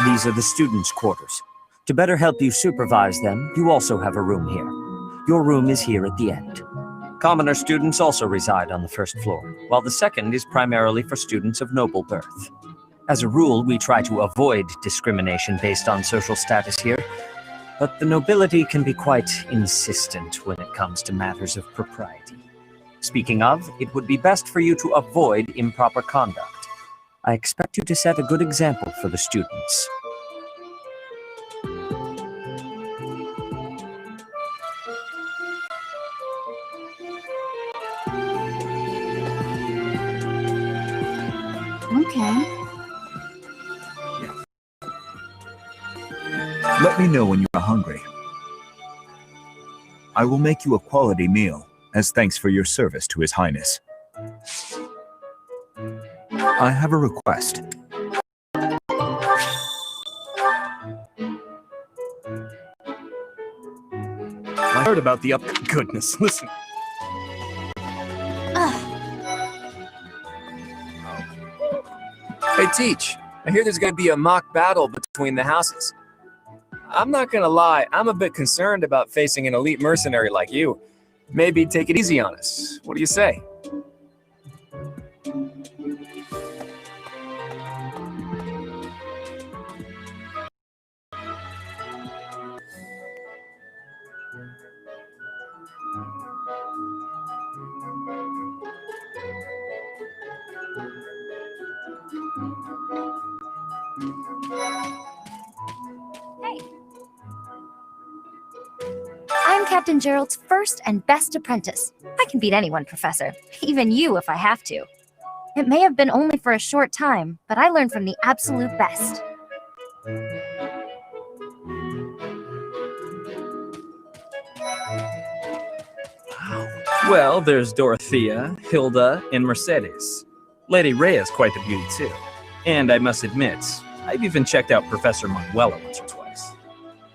These are the students' quarters. To better help you supervise them, you also have a room here. Your room is here at the end. Commoner students also reside on the first floor, while the second is primarily for students of noble birth. As a rule, we try to avoid discrimination based on social status here, but the nobility can be quite insistent when it comes to matters of propriety. Speaking of, it would be best for you to avoid improper conduct. I expect you to set a good example for the students. Okay. Let me know when you are hungry. I will make you a quality meal as thanks for your service to His Highness. I have a request. I heard about the Goodness, listen. Hey, Teach. I hear there's going to be a mock battle between the houses. I'm not going to lie, I'm a bit concerned about facing an elite mercenary like you. Maybe take it easy on us. What do you say? Hey. I'm Captain Gerald's first and best apprentice. I can beat anyone, Professor. Even you if I have to. It may have been only for a short time, but I learned from the absolute best. Well, there's Dorothea, Hilda, and Mercedes. Lady Rhea's quite the beauty too. And I must admit, I've even checked out Professor Manuela once or twice.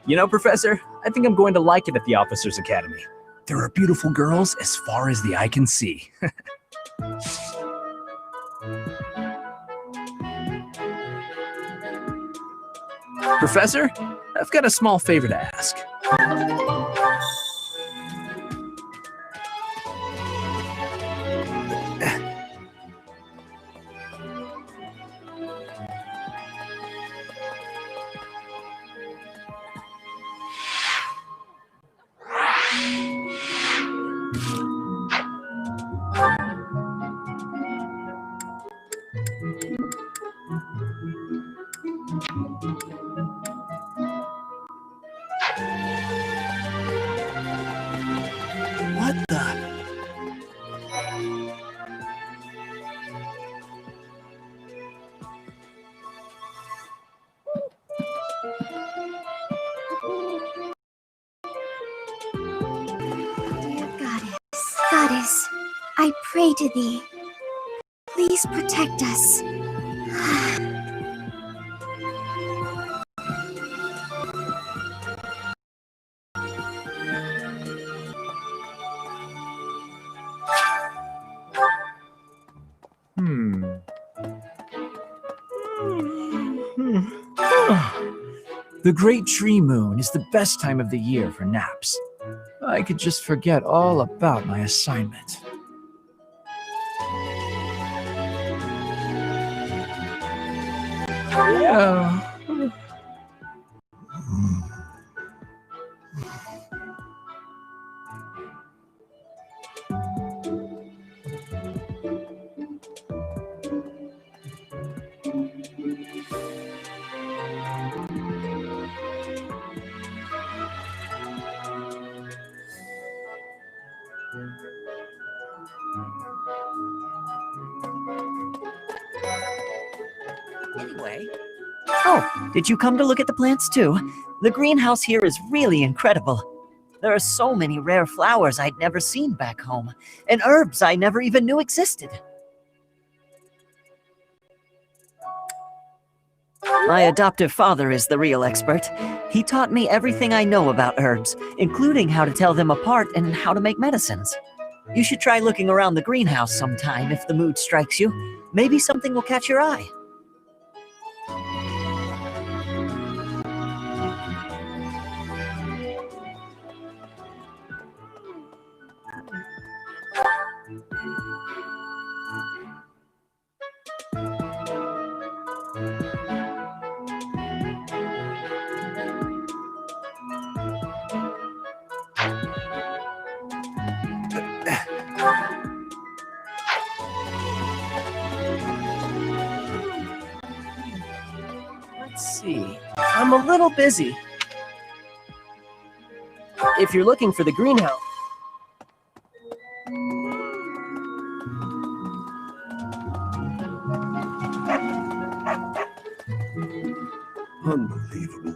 You know, Professor, I think I'm going to like it at the Officers' Academy. There are beautiful girls as far as the eye can see. Professor, I've got a small favor to ask. What the? Dear Goddess, I pray to thee. Please protect us. The Great Tree Moon is the best time of the year for naps. I could just forget all about my assignment. Anyway. Oh, did you come to look at the plants too? The greenhouse here is really incredible. There are so many rare flowers I'd never seen back home, and herbs I never even knew existed. My adoptive father is the real expert. He taught me everything I know about herbs, including how to tell them apart and how to make medicines. You should try looking around the greenhouse sometime if the mood strikes you. Maybe something will catch your eye. Let's see. I'm a little busy. If you're looking for the greenhouse, Unbelievable.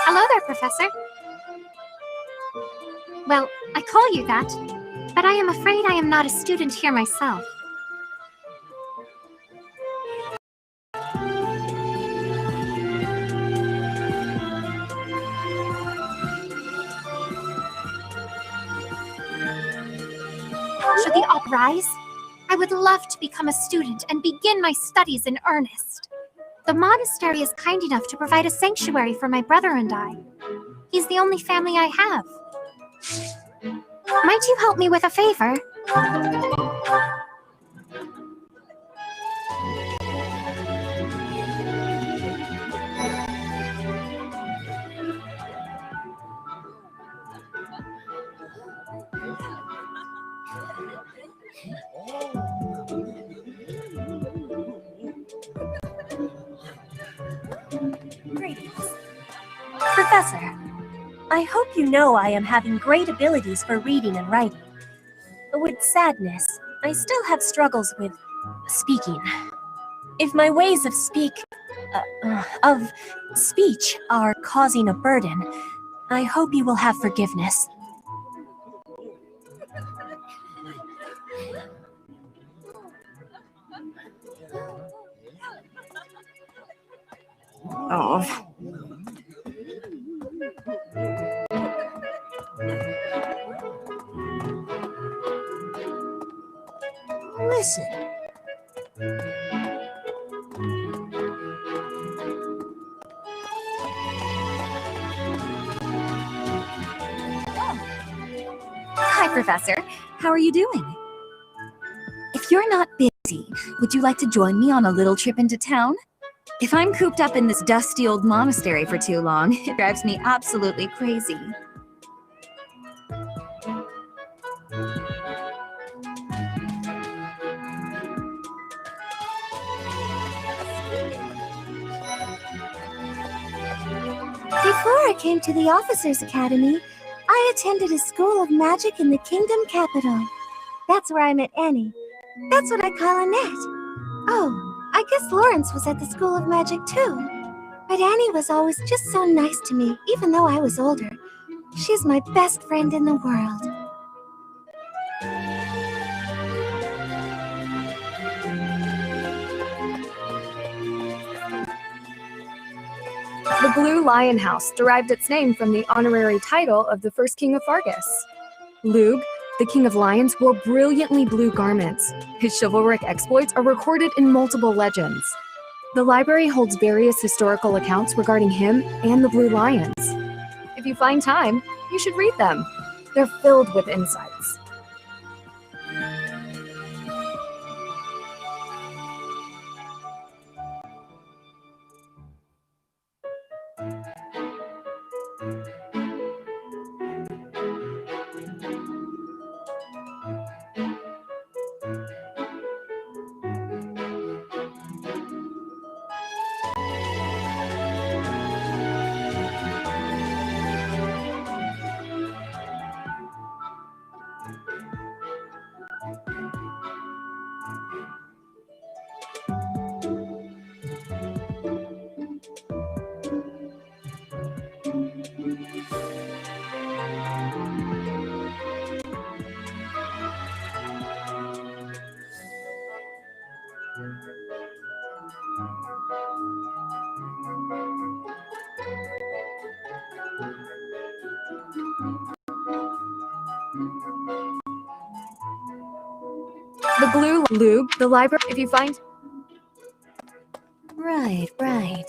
Hello there, Professor. Well, I call you that, but I am afraid I am not a student here myself. Should the op rise? I would love to become a student and begin my studies in earnest. The monastery is kind enough to provide a sanctuary for my brother and I. He's the only family I have. Might you help me with a favor? Greetings. Professor, I hope you know I am having great abilities for reading and writing. With sadness, I still have struggles with speaking. If my ways of speech are causing a burden, I hope you will have forgiveness. Oh. Listen. Hi, Professor. How are you doing? If you're not busy, would you like to join me on a little trip into town? If I'm cooped up in this dusty old monastery for too long, it drives me absolutely crazy. Before I came to the Officers Academy, I attended a school of magic in the kingdom capital. That's where I met Annie. That's what I call Annette. Oh, I guess Lawrence was at the School of Magic too. But Annie was always just so nice to me, even though I was older. She's my best friend in the world. The Blue Lion House derived its name from the honorary title of the first king of Fargus. Lug, the king of lions, wore brilliantly blue garments. His chivalric exploits are recorded in multiple legends. The library holds various historical accounts regarding him and the Blue Lions. If you find time, you should read them. They're filled with insights. blue lube, the library, if you find... Right, right.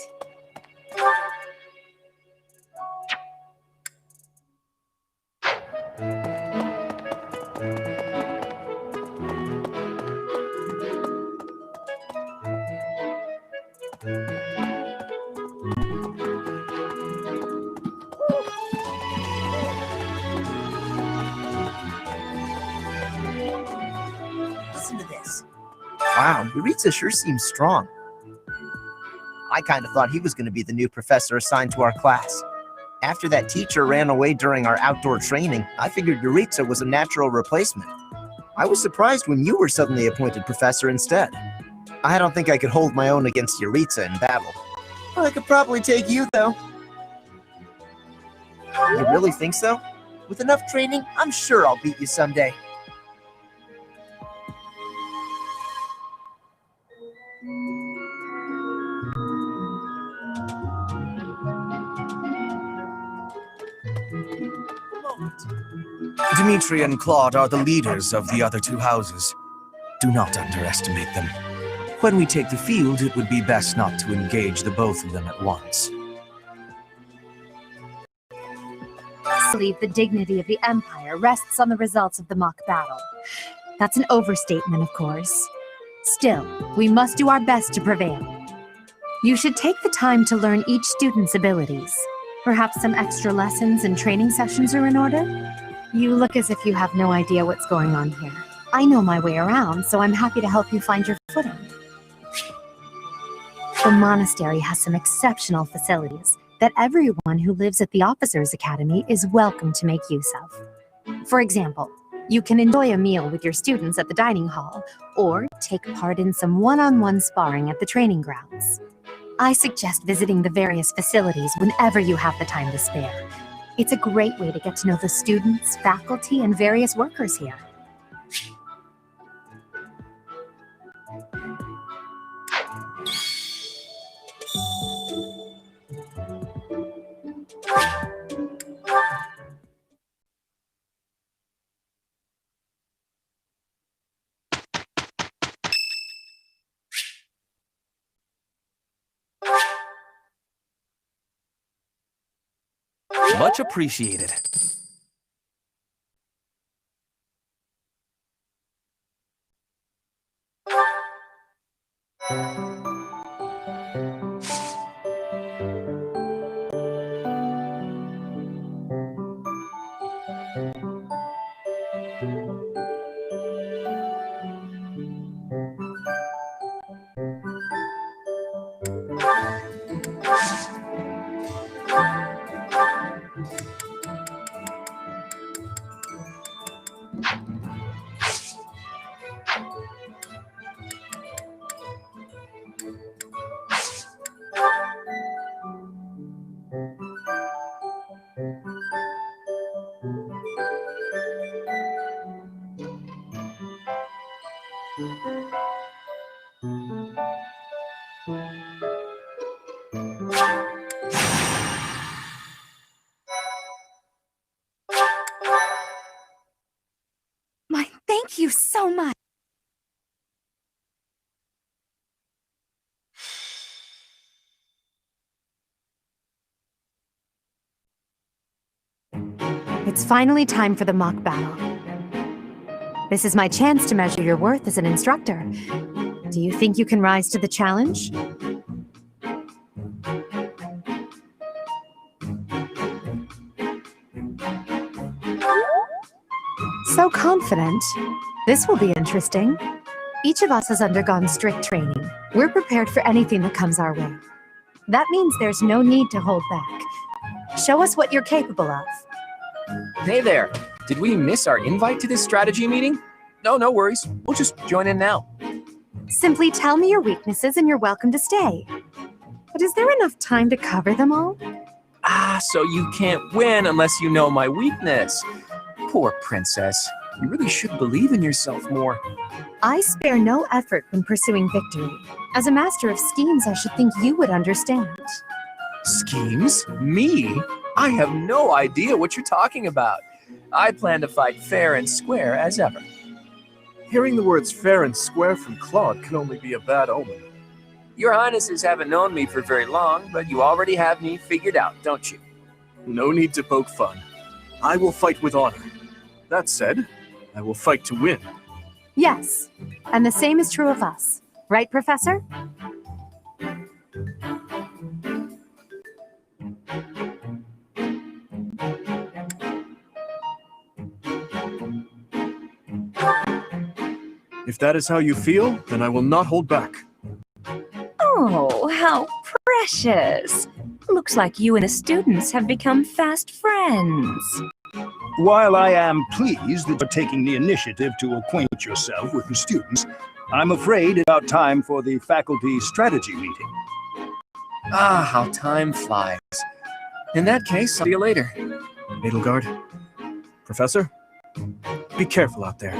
Listen to this. Wow, Yuritsa sure seems strong. I kind of thought he was going to be the new professor assigned to our class. After that teacher ran away during our outdoor training, I figured Yuritsa was a natural replacement. I was surprised when you were suddenly appointed professor instead. I don't think I could hold my own against Yuritsa in battle. Well, I could probably take you, though. You really think so? With enough training, I'm sure I'll beat you someday. Dimitri and Claude are the leaders of the other two houses. Do not underestimate them. When we take the field, it would be best not to engage the both of them at once. Believe the dignity of the Empire rests on the results of the mock battle. That's an overstatement, of course. Still, we must do our best to prevail. You should take the time to learn each student's abilities. Perhaps some extra lessons and training sessions are in order? You look as if you have no idea what's going on here. I know my way around, so I'm happy to help you find your footing. The monastery has some exceptional facilities that everyone who lives at the Officers' Academy is welcome to make use of. For example, you can enjoy a meal with your students at the dining hall, or take part in some one-on-one sparring at the training grounds. I suggest visiting the various facilities whenever you have the time to spare. It's a great way to get to know the students, faculty, and various workers here. Much appreciated. Thank you so much. It's finally time for the mock battle. This is my chance to measure your worth as an instructor. Do you think you can rise to the challenge? So confident. This will be interesting. Each of us has undergone strict training. We're prepared for anything that comes our way. That means there's no need to hold back. Show us what you're capable of. Hey there. Did we miss our invite to this strategy meeting? No worries. We'll just join in now. Simply tell me your weaknesses and you're welcome to stay. But is there enough time to cover them all? So you can't win unless you know my weakness. Poor princess. You really should believe in yourself more. I spare no effort when pursuing victory. As a master of schemes, I should think you would understand. Schemes? Me? I have no idea what you're talking about. I plan to fight fair and square as ever. Hearing the words fair and square from Claude can only be a bad omen. Your Highnesses haven't known me for very long, but you already have me figured out, don't you? No need to poke fun. I will fight with honor. That said, I will fight to win. Yes, and the same is true of us. Right, Professor? If that is how you feel, then I will not hold back. Oh, how precious. Looks like you and the students have become fast friends. While I am pleased that you're taking the initiative to acquaint yourself with the students, I'm afraid it's about time for the faculty strategy meeting. Ah, how time flies. In that case, I'll see you later. Edelgard, Professor, be careful out there.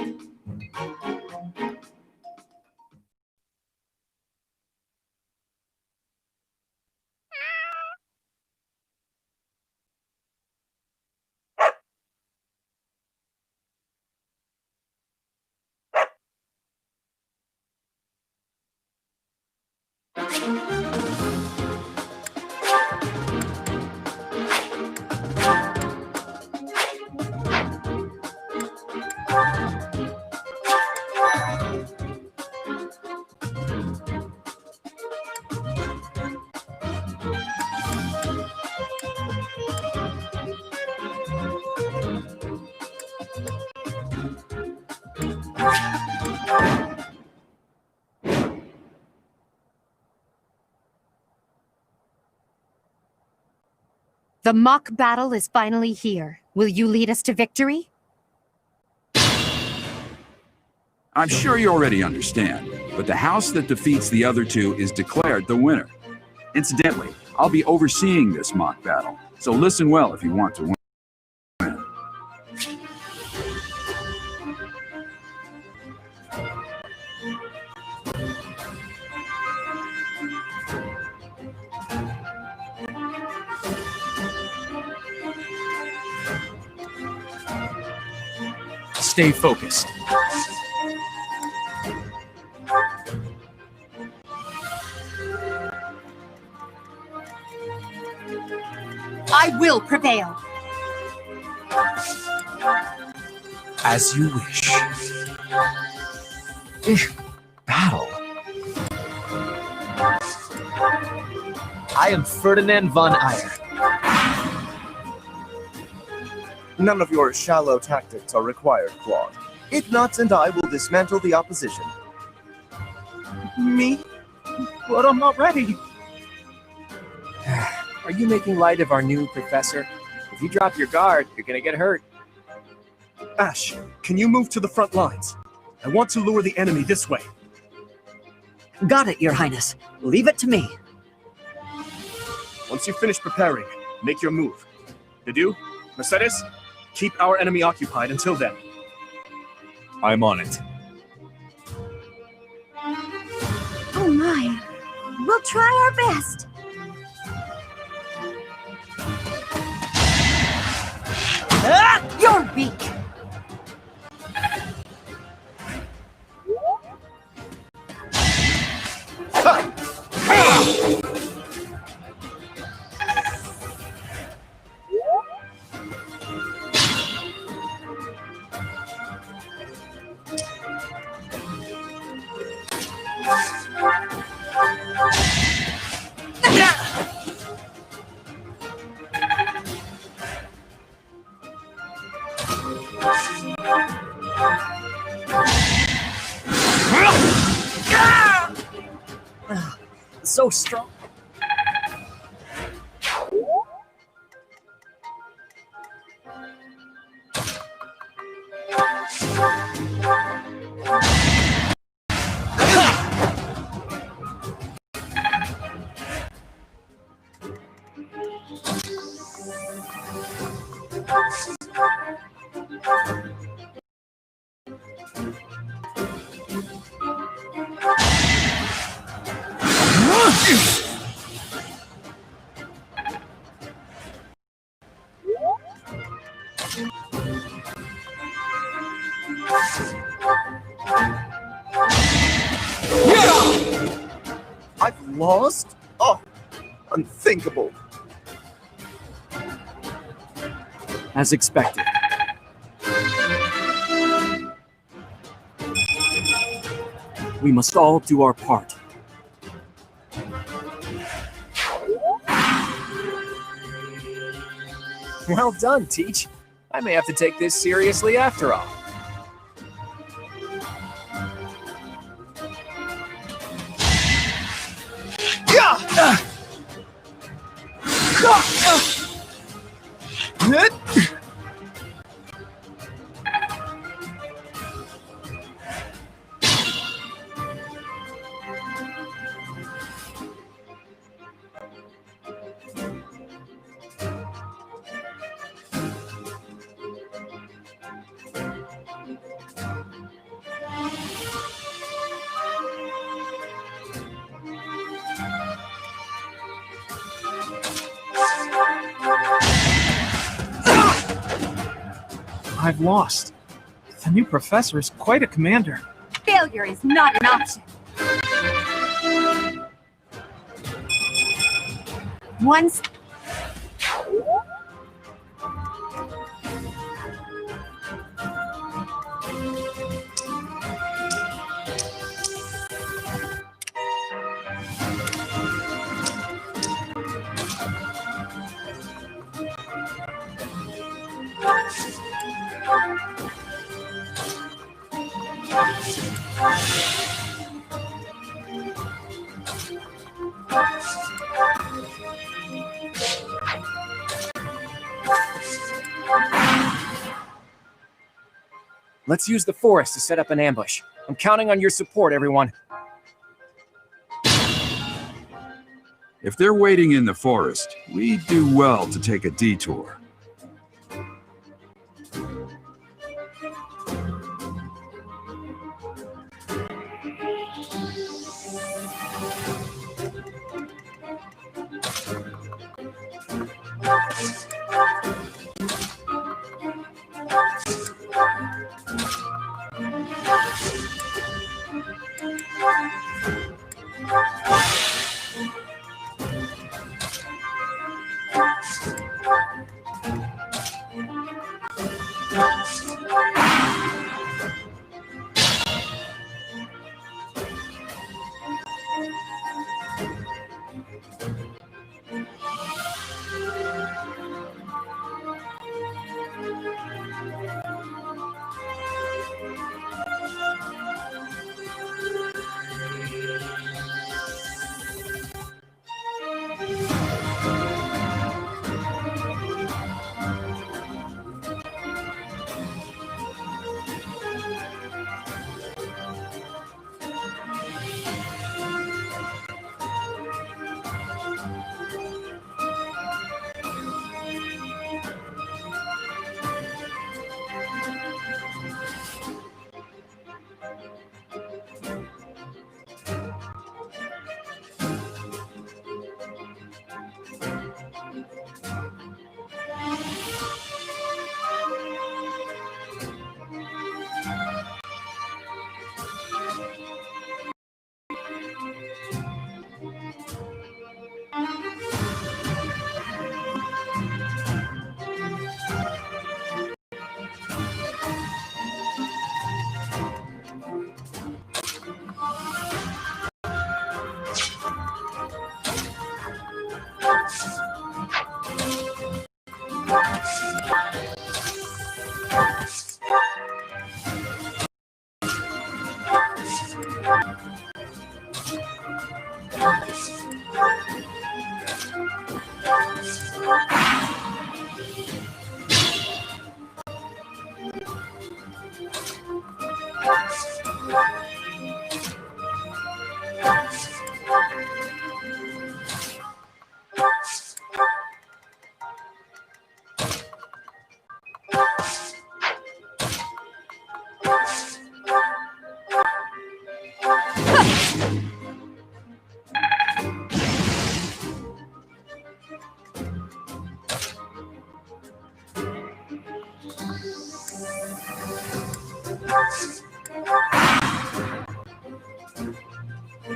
The mock battle is finally here. Will you lead us to victory? I'm sure you already understand, but the house that defeats the other two is declared the winner. Incidentally, I'll be overseeing this mock battle, so listen well if you want to win. Stay focused. I will prevail. As you wish. Battle. I am Ferdinand von Eyre. None of your shallow tactics are required, Claude. Ignatz and I will dismantle the opposition. Me? But I'm not ready. Are you making light of our new professor? If you drop your guard, you're gonna get hurt. Ash, can you move to the front lines? I want to lure the enemy this way. Got it, Your Highness. Leave it to me. Once you finish preparing, make your move. Bidu, Mercedes, keep our enemy occupied until then. I'm on it. Oh my. We'll try our best. You're weak. So strong. Lost? Oh, unthinkable. As expected. We must all do our part. Well done, Teach. I may have to take this seriously after all. I've lost. The new professor is quite a commander. Failure is not an option. Once Let's use the forest to set up an ambush. I'm counting on your support, everyone. If they're waiting in the forest, we do well to take a detour.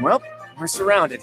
Well, we're surrounded.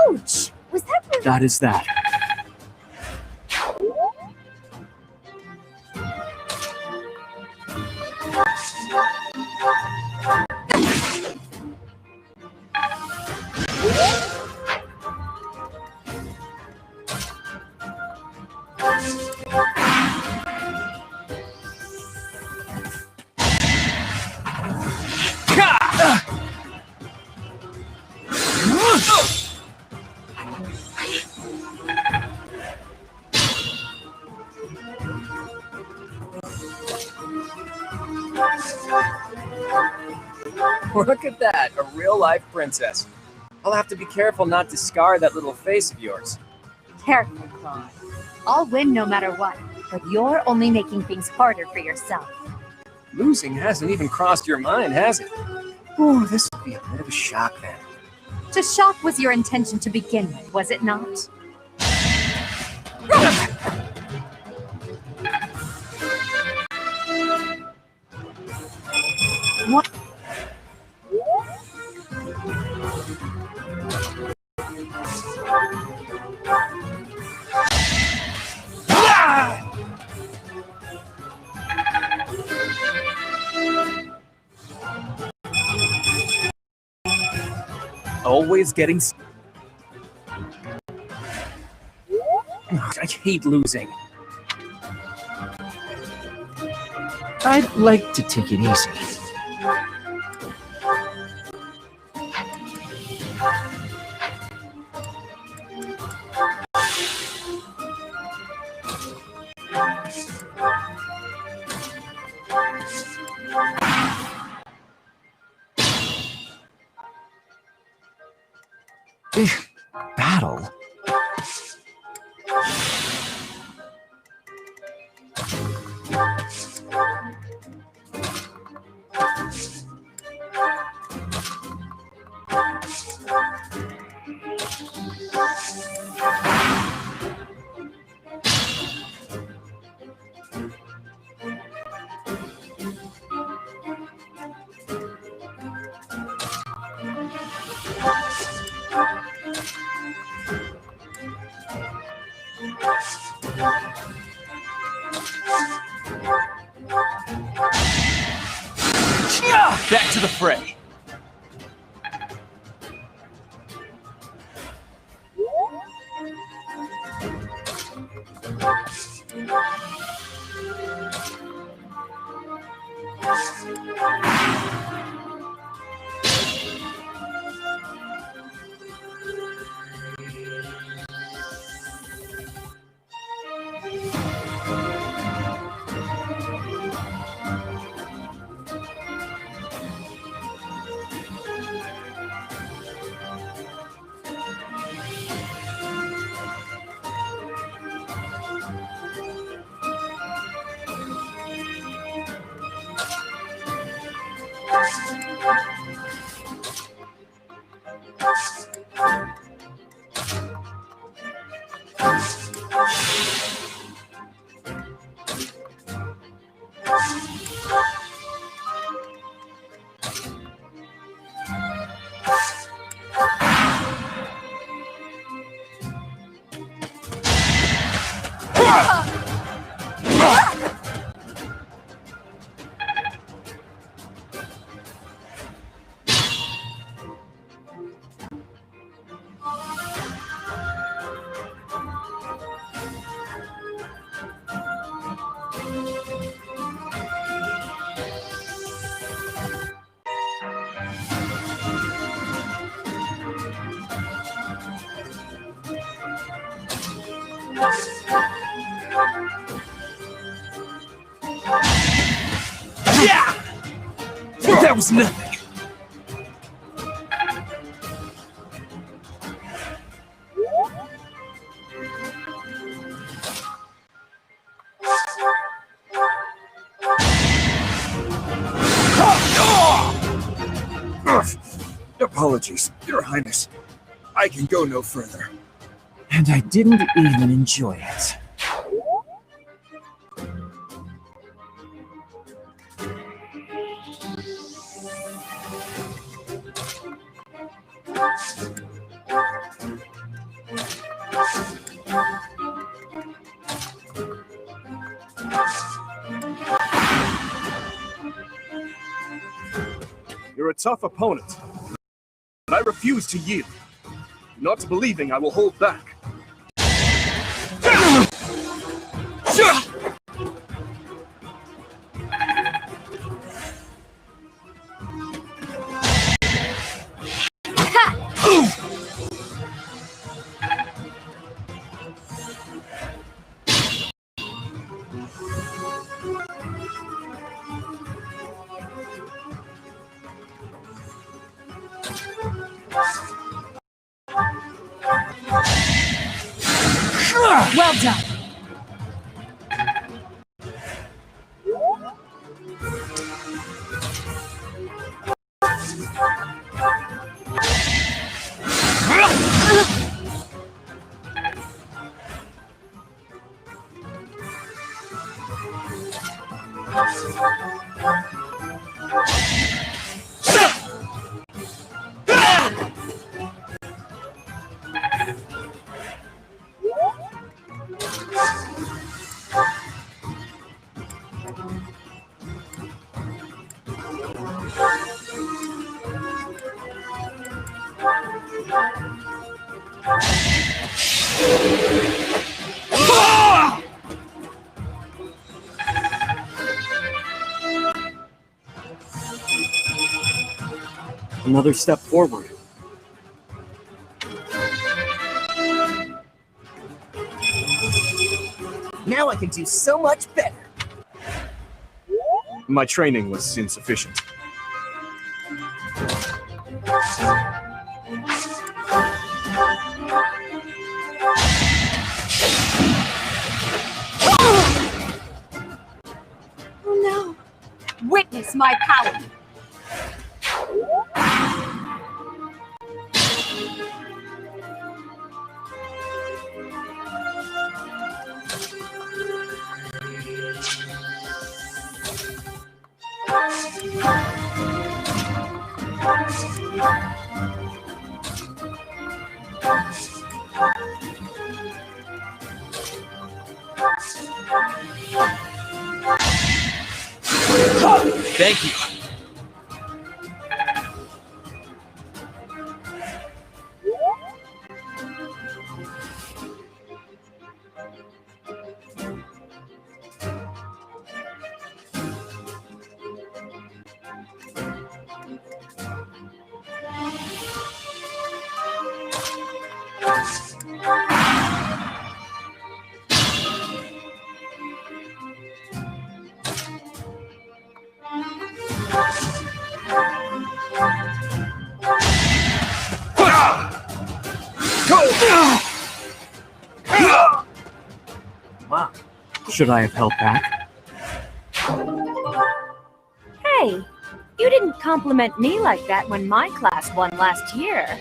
Ouch! Was that really... That is that. Look at that, a real-life princess. I'll have to be careful not to scar that little face of yours. Careful, Claude. I'll win no matter what, but you're only making things harder for yourself. Losing hasn't even crossed your mind, has it? Ooh, this will be a bit of a shock then. To shock was your intention to begin with, was it not? What? Always getting... I hate losing. I'd like to take it easy. Battle? Back to the fray. Yeah! That was nothing. Apologies, Your Highness. I can go no further. And I didn't even enjoy it. You're a tough opponent, but I refuse to yield. Not believing I will hold back. Well done. Another step forward. Now I can do so much better. My training was insufficient. Oh no. Witness my power. Thank you. Wow. Should I have held back? Hey, you didn't compliment me like that when my class won last year.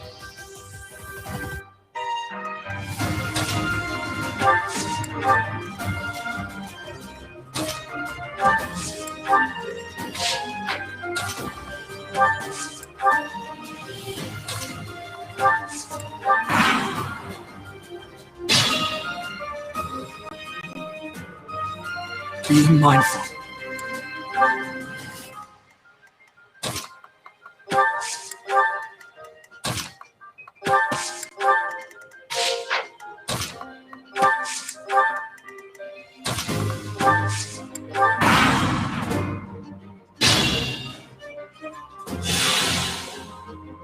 Be mindful.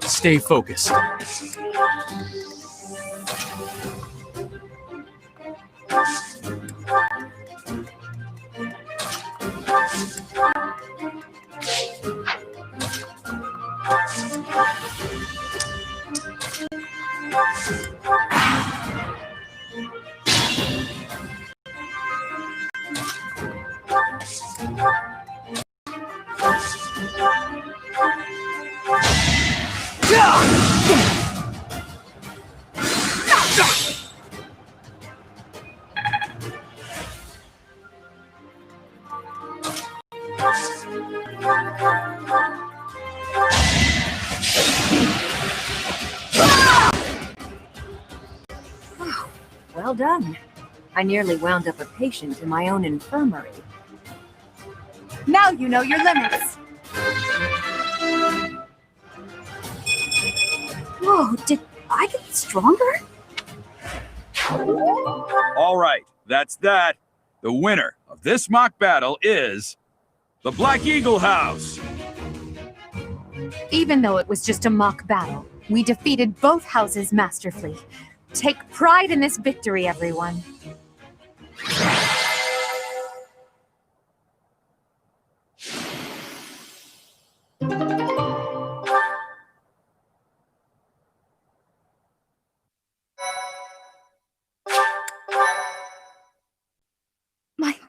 Stay focused. Well done. I nearly wound up a patient in my own infirmary. Now you know your limits. Whoa, did I get stronger? All right, that's that. The winner of this mock battle is the Black Eagle House. Even though it was just a mock battle, we defeated both houses masterfully. Take pride in this victory, everyone.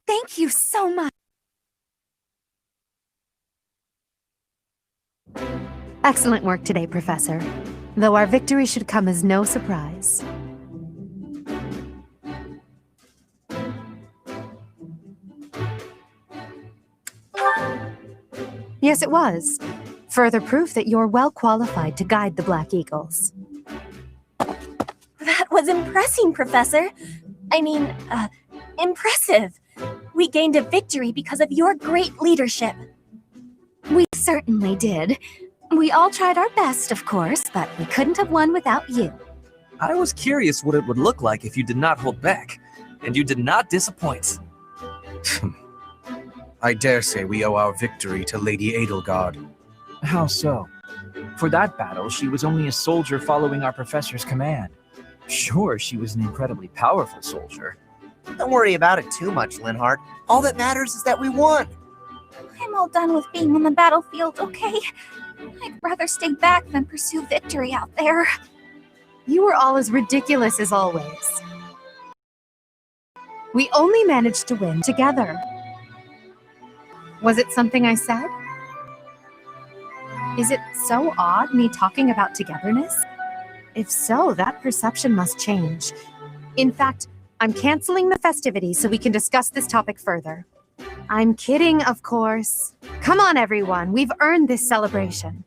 Thank you so much. Excellent work today, Professor. Though our victory should come as no surprise. Yes, it was. Further proof that you're well qualified to guide the Black Eagles. That was impressive, Professor. Impressive. We gained a victory because of your great leadership. We certainly did. We all tried our best, of course, but we couldn't have won without you. I was curious what it would look like if you did not hold back, and you did not disappoint. I dare say we owe our victory to Lady Edelgard. How so? For that battle, she was only a soldier following our professor's command. Sure, she was an incredibly powerful soldier. Don't worry about it too much, Linhardt. All that matters is that we won. I'm all done with being on the battlefield, okay? I'd rather stay back than pursue victory out there. You were all as ridiculous as always. We only managed to win together. Was it something I said? Is it so odd, me talking about togetherness? If so, that perception must change. In fact, I'm canceling the festivities so we can discuss this topic further. I'm kidding, of course. Come on, everyone. We've earned this celebration.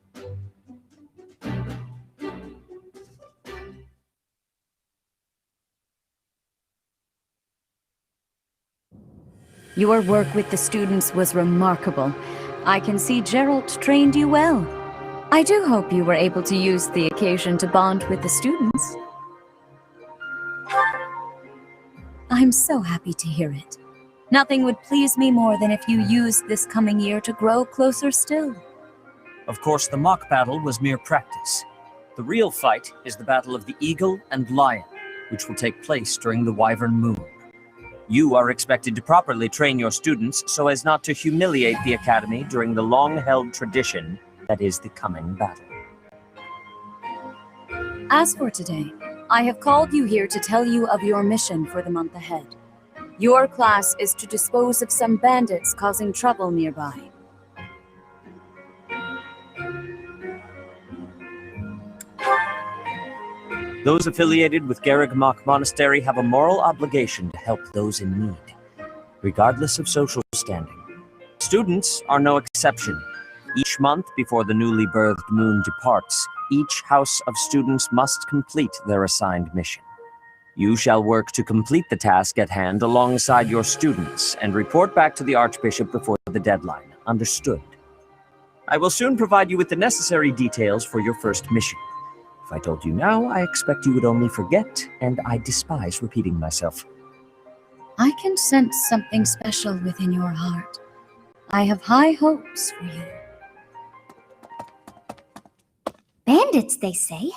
Your work with the students was remarkable. I can see Gerald trained you well. I do hope you were able to use the occasion to bond with the students. I'm so happy to hear it. Nothing would please me more than if you used this coming year to grow closer still. Of course, the mock battle was mere practice. The real fight is the battle of the Eagle and Lion, which will take place during the Wyvern Moon. You are expected to properly train your students so as not to humiliate the Academy during the long-held tradition that is the coming battle. As for today, I have called you here to tell you of your mission for the month ahead. Your class is to dispose of some bandits causing trouble nearby. Those affiliated with Garrigmach Monastery have a moral obligation to help those in need, regardless of social standing. Students are no exception. Each month before the newly birthed moon departs, each house of students must complete their assigned mission. You shall work to complete the task at hand alongside your students and report back to the Archbishop before the deadline. Understood? I will soon provide you with the necessary details for your first mission. If I told you now, I expect you would only forget, and I despise repeating myself. I can sense something special within your heart. I have high hopes for you. Bandits, they say.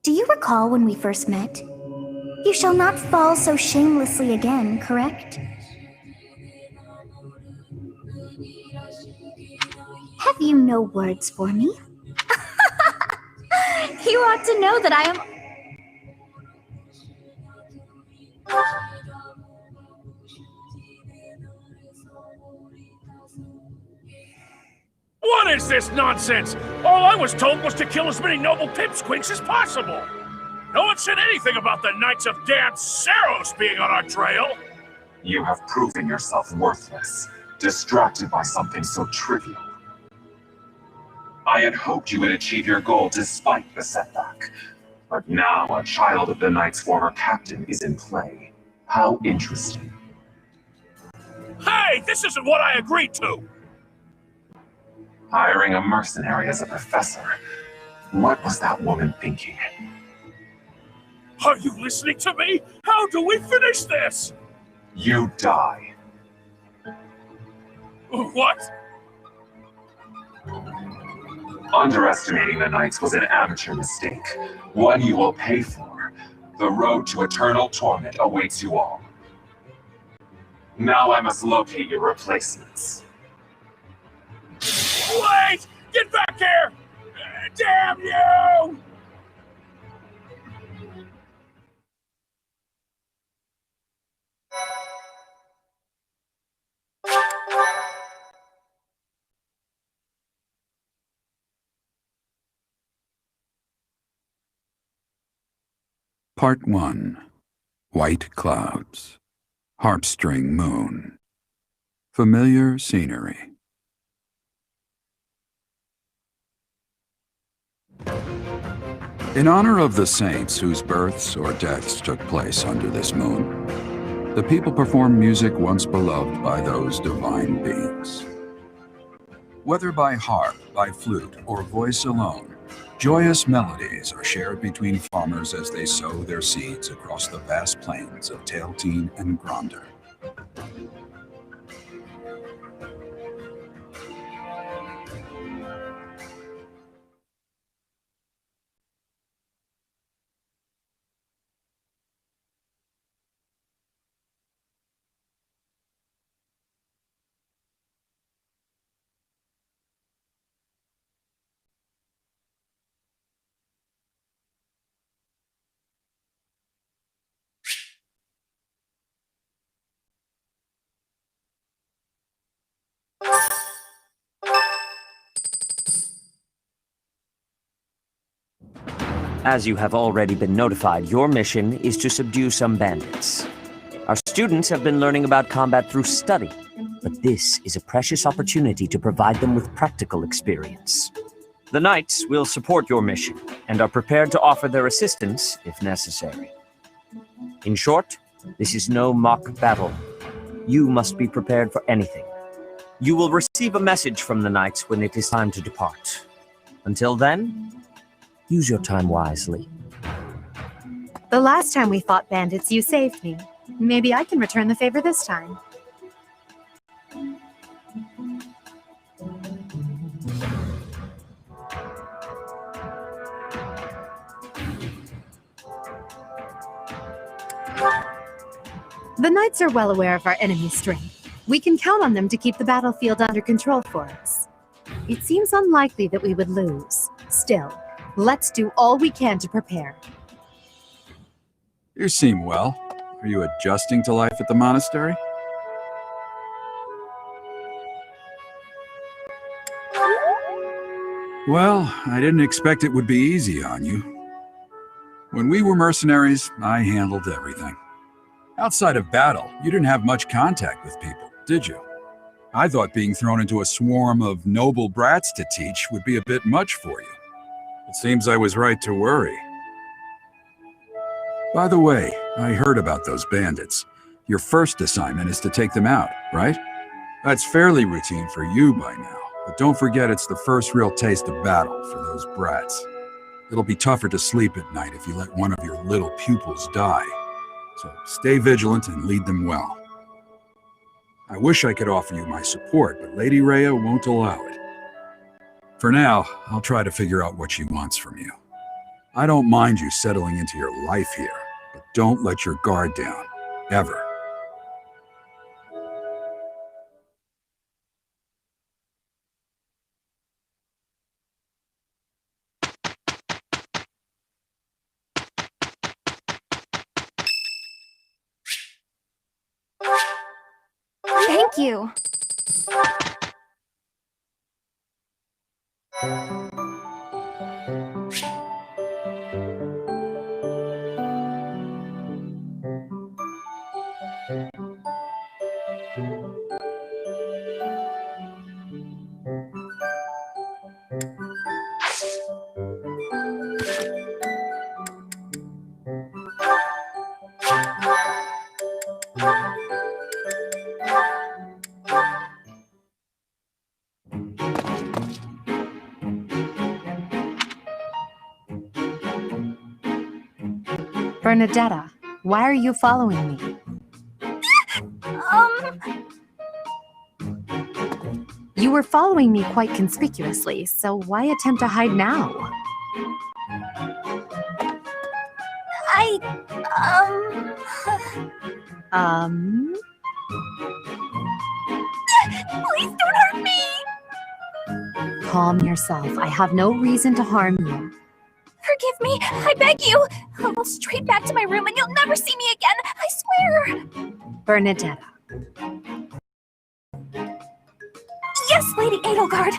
Do you recall when we first met? You shall not fall so shamelessly again, correct? Have you no words for me? You ought to know that I am. What is this nonsense? All I was told was to kill as many noble pipsqueaks as possible. No one said anything about the Knights of Dan Saros being on our trail. You have proven yourself worthless, distracted by something so trivial. I had hoped you would achieve your goal despite the setback. But now a child of the Knight's former captain is in play. How interesting. Hey, this isn't what I agreed to! Hiring a mercenary as a professor. What was that woman thinking? Are you listening to me? How do we finish this? You die. What? Underestimating the Knights was an amateur mistake. One you will pay for. The road to eternal torment awaits you all. Now I must locate your replacements. Wait! Get back here! Damn you! Part 1. White Clouds. Harpstring Moon. Familiar scenery. In honor of the saints whose births or deaths took place under this moon, the people perform music once beloved by those divine beings. Whether by harp, by flute, or voice alone, joyous melodies are shared between farmers as they sow their seeds across the vast plains of Tailteen and Gronder. As you have already been notified, your mission is to subdue some bandits. Our students have been learning about combat through study, but this is a precious opportunity to provide them with practical experience. The Knights will support your mission and are prepared to offer their assistance if necessary. In short, this is no mock battle. You must be prepared for anything. You will receive a message from the Knights when it is time to depart. Until then, use your time wisely. The last time we fought bandits, you saved me. Maybe I can return the favor this time. The Knights are well aware of our enemy's strength. We can count on them to keep the battlefield under control for us. It seems unlikely that we would lose. Still, let's do all we can to prepare. You seem well. Are you adjusting to life at the monastery? Well, I didn't expect it would be easy on you. When we were mercenaries, I handled everything. Outside of battle, you didn't have much contact with people, did you? I thought being thrown into a swarm of noble brats to teach would be a bit much for you. It seems I was right to worry. By the way, I heard about those bandits. Your first assignment is to take them out, right? That's fairly routine for you by now, but don't forget it's the first real taste of battle for those brats. It'll be tougher to sleep at night if you let one of your little pupils die. So stay vigilant and lead them well. I wish I could offer you my support, but Lady Rhea won't allow it. For now, I'll try to figure out what she wants from you. I don't mind you settling into your life here, but don't let your guard down, ever. Thank you. Bernadetta, why are you following me? You were following me quite conspicuously, so why attempt to hide now? Please don't hurt me! Calm yourself. I have no reason to harm you. Forgive me, I beg you. I'll go straight back to my room and you'll never see me again, I swear. Bernadetta. Yes, Lady Edelgard.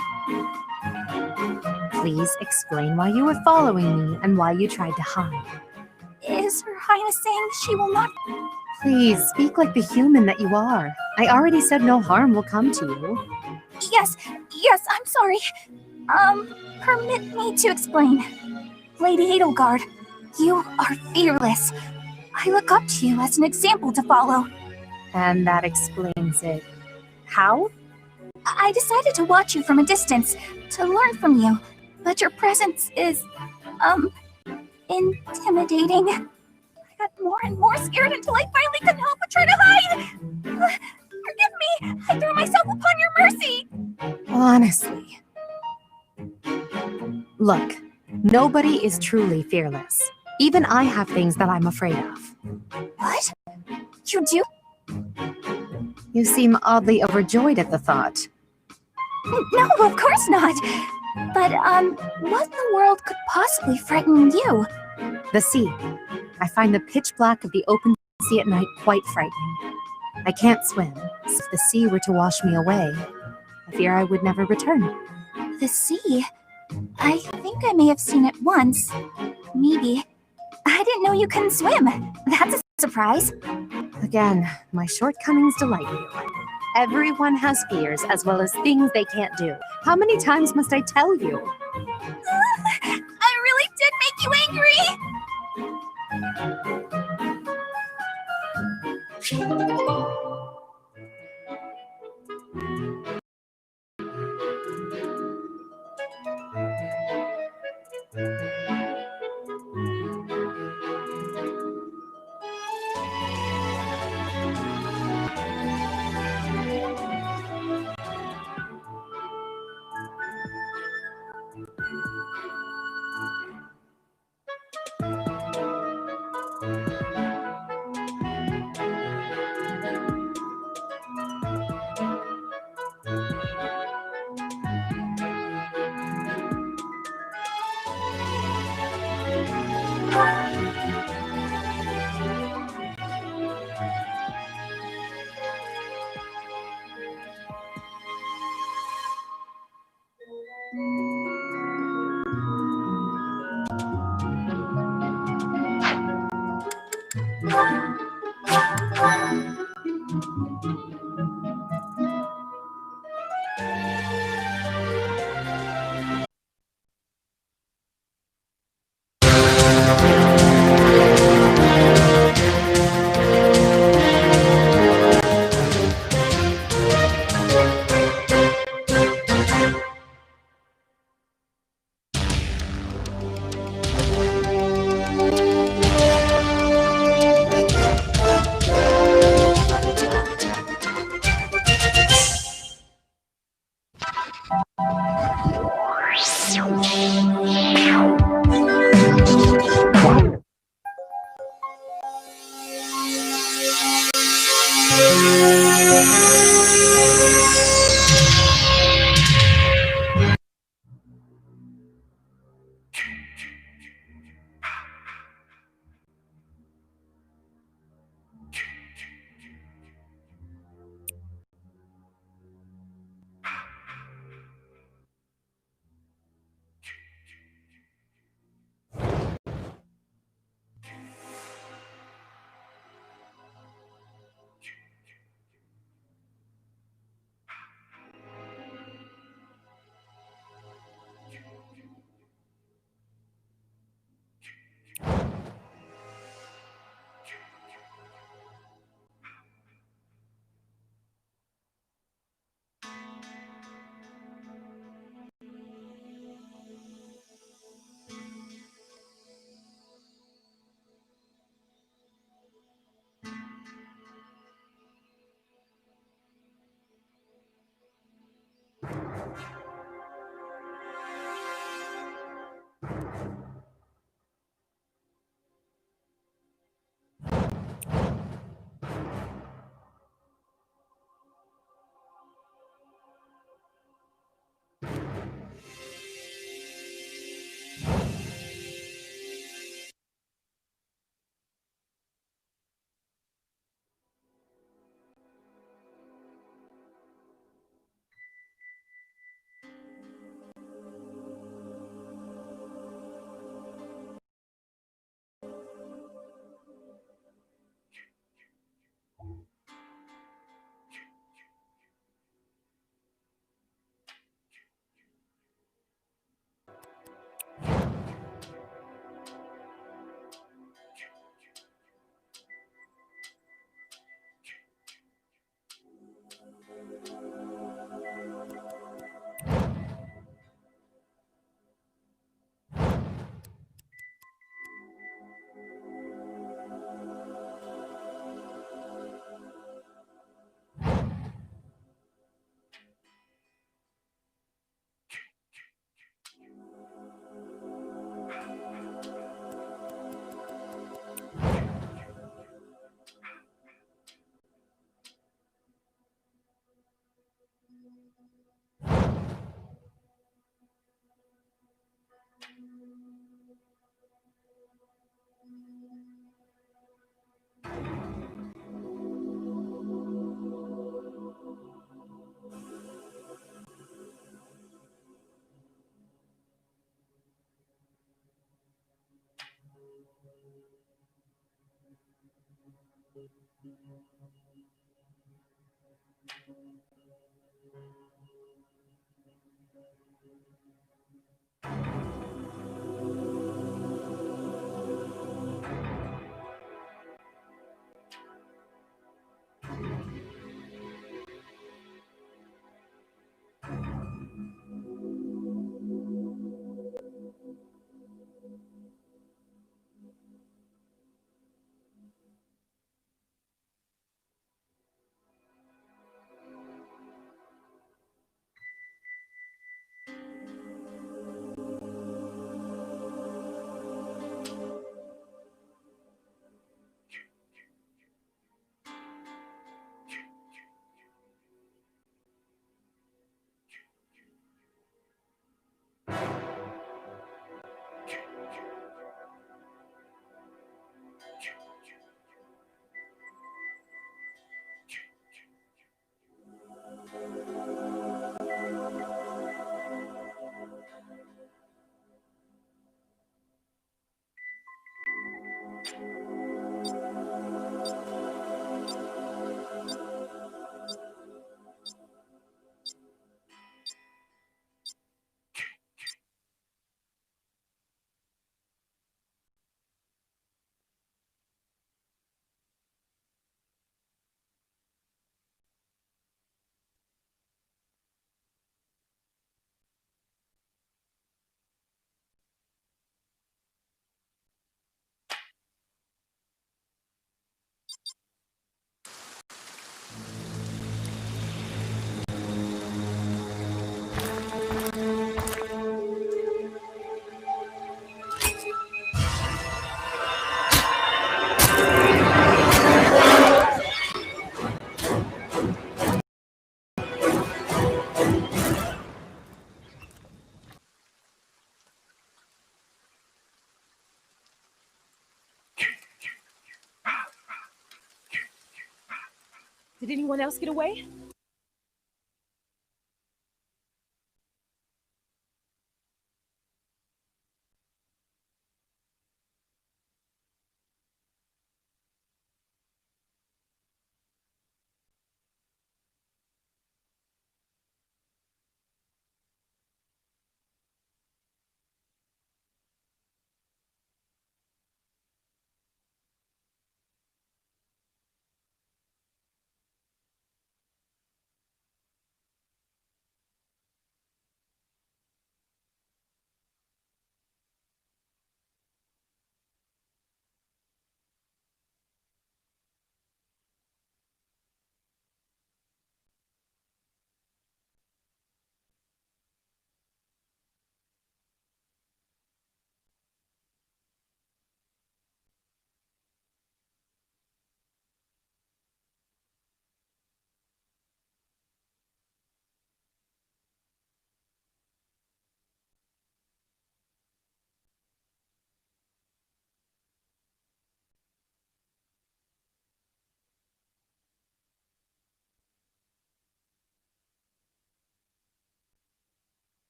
Please explain why you were following me and why you tried to hide. Is Her Highness saying she will not... Please, speak like the human that you are. I already said no harm will come to you. Yes, I'm sorry. Permit me to explain. Lady Edelgard, you are fearless. I look up to you as an example to follow. And that explains it. How? I decided to watch you from a distance, to learn from you, but your presence is, intimidating. I got more and more scared until I finally couldn't help but try to hide! Forgive me! I threw myself upon your mercy! Honestly. Look, nobody is truly fearless. Even I have things that I'm afraid of. What? You do? You seem oddly overjoyed at the thought. No, of course not! But, what in the world could possibly frighten you? The sea. I find the pitch black of the open sea at night quite frightening. I can't swim, so if the sea were to wash me away, I fear I would never return. The sea? I think I may have seen it once. Maybe. I didn't know you couldn't swim. That's a surprise. Again, my shortcomings delight you. Everyone has fears as well as things they can't do. How many times must I tell you? I really did make you angry! Did anyone else get away?